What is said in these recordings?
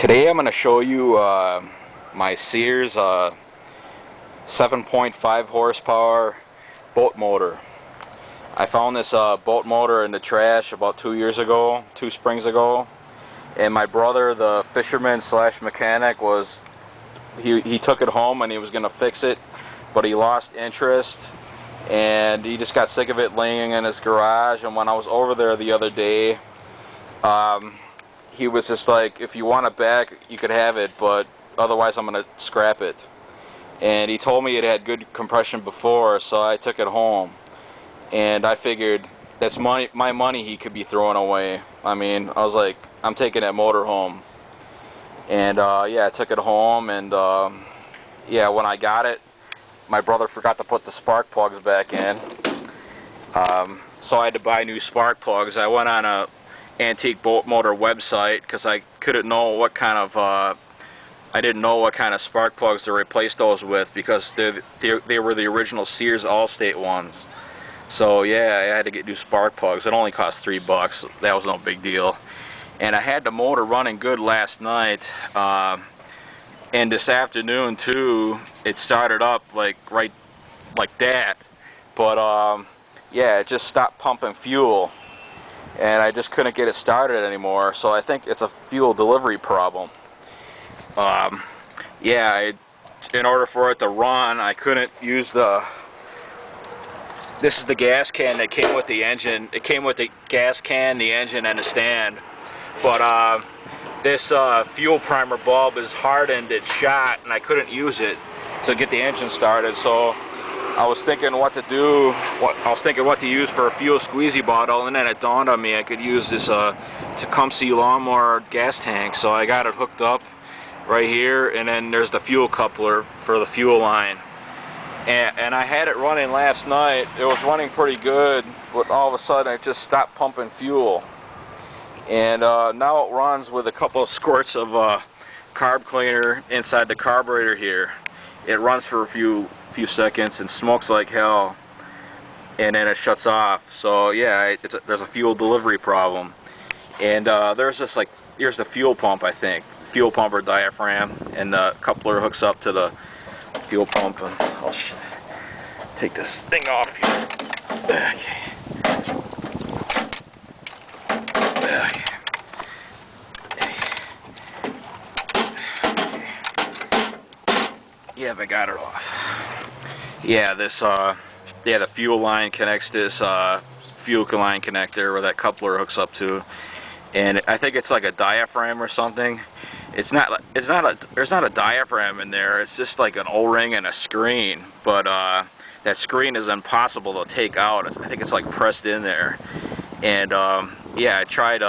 Today I'm going to show you my Sears 7.5 horsepower boat motor. I found this boat motor in the trash about 2 springs ago, and my brother, the fisherman slash mechanic, he took it home and he was going to fix it, but he lost interest and he just got sick of it laying in his garage. And when I was over there the other day, he was just like, if you want it back, you could have it, but otherwise I'm going to scrap it. And he told me it had good compression before, so I took it home. And I figured that's my money he could be throwing away. I mean, I was like, I'm taking that motor home. And yeah, I took it home, and yeah, when I got it, my brother forgot to put the spark plugs back in. So I had to buy new spark plugs. I went on a antique boat motor website because I couldn't know what kind of I didn't know what kind of spark plugs to replace those with, because they were the original Sears Allstate ones. So yeah, I had to get new spark plugs. It only cost $3. That was no big deal. And I had the motor running good last night, and this afternoon too. It started up like that, but yeah, it just stopped pumping fuel, and I just couldn't get it started anymore. So I think it's a fuel delivery problem. Yeah, in order for it to run, I couldn't use this is the gas can that came with the engine. It came with the gas can, the engine, and the stand. But this fuel primer bulb is hardened, it's shot, and I couldn't use it to get the engine started. So I was thinking what to do. I was thinking what to use for a fuel squeezy bottle, and then it dawned on me I could use this Tecumseh lawnmower gas tank. So I got it hooked up right here, and then there's the fuel coupler for the fuel line. And I had it running last night. It was running pretty good, but all of a sudden it just stopped pumping fuel. And now it runs with a couple of squirts of carb cleaner inside the carburetor here. It runs for a few seconds and smokes like hell, and then it shuts off. So yeah, there's a fuel delivery problem. And there's this, like, here's the fuel pump, I think. Fuel pump or diaphragm, and the coupler hooks up to the fuel pump. And I'll take this thing off here. Okay. Yeah, I got it off. Yeah, this yeah, the fuel line connects to this fuel line connector where that coupler hooks up to, and I think it's like a diaphragm or something. There's not a diaphragm in there. It's just like an O-ring and a screen, but that screen is impossible to take out. I think it's like pressed in there. And yeah, I tried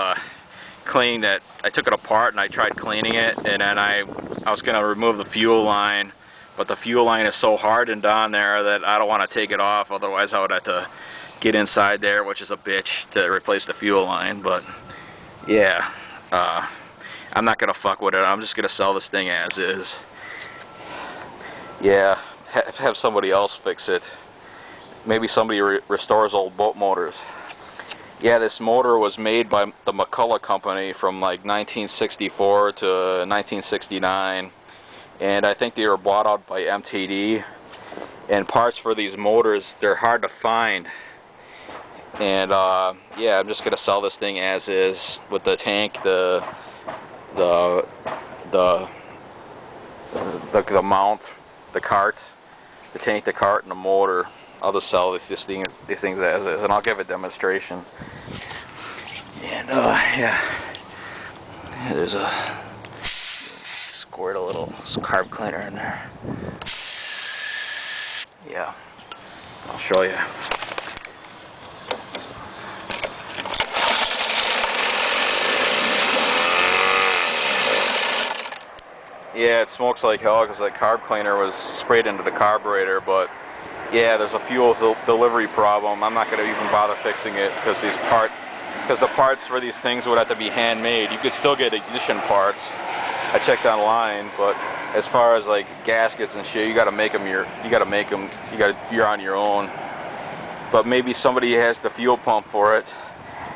cleaning that. I took it apart and I tried cleaning it, and then I was gonna remove the fuel line, but the fuel line is so hardened on there that I don't want to take it off. Otherwise I would have to get inside there, which is a bitch, to replace the fuel line. But yeah, I'm not gonna fuck with it. I'm just gonna sell this thing as is. Yeah, have somebody else fix it. Maybe somebody restores old boat motors. Yeah, this motor was made by the McCulloch Company from like 1964 to 1969, and I think they were bought out by MTD. And parts for these motors, they're hard to find. And yeah, I'm just gonna sell this thing as is, with the tank, the mount, the cart, the tank, the cart, and the motor. I'll just sell these things as is, and I'll give a demonstration. And yeah, there's a squirt a little carb cleaner in there. Yeah, I'll show you. Yeah, it smokes like hell because that carb cleaner was sprayed into the carburetor. But yeah, there's a fuel delivery problem. I'm not going to even bother fixing it because the parts for these things would have to be handmade. You could still get ignition parts. I checked online, but as far as like gaskets and shit, you got to make them. You're on your own. But maybe somebody has the fuel pump for it.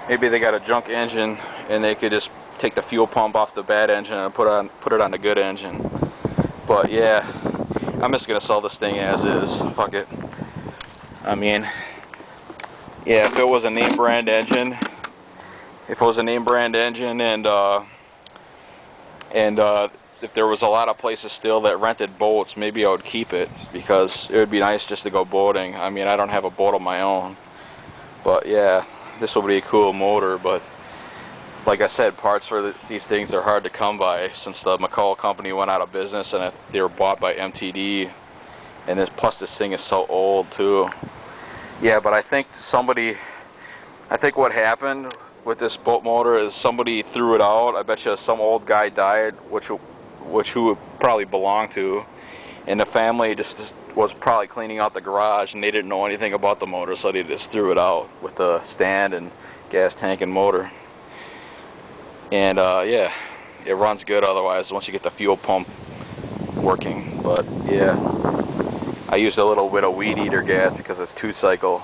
Maybe they got a junk engine and they could just take the fuel pump off the bad engine and put it on the good engine. But yeah, I'm just gonna sell this thing as is. Fuck it. I mean, yeah, if it was a name brand engine, and if there was a lot of places still that rented boats, maybe I would keep it, because it would be nice just to go boating. I mean, I don't have a boat of my own, but yeah, this will be a cool motor. But like I said, parts for these things are hard to come by since the McCall company went out of business and they were bought by MTD. And plus this thing is so old too. Yeah, but I think what happened with this boat motor is somebody threw it out. I bet you some old guy died, who it probably belonged to, and the family just was probably cleaning out the garage and they didn't know anything about the motor, so they just threw it out with the stand and gas tank and motor. And yeah, it runs good otherwise once you get the fuel pump working. But yeah, I used a little bit of weed eater gas because it's 2-cycle,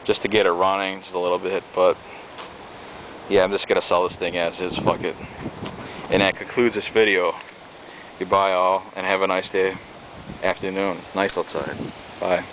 just to get it running just a little bit. But yeah, I'm just gonna sell this thing as is. Fuck it. And that concludes this video. Goodbye all, and have a nice day, afternoon. It's nice outside. Bye.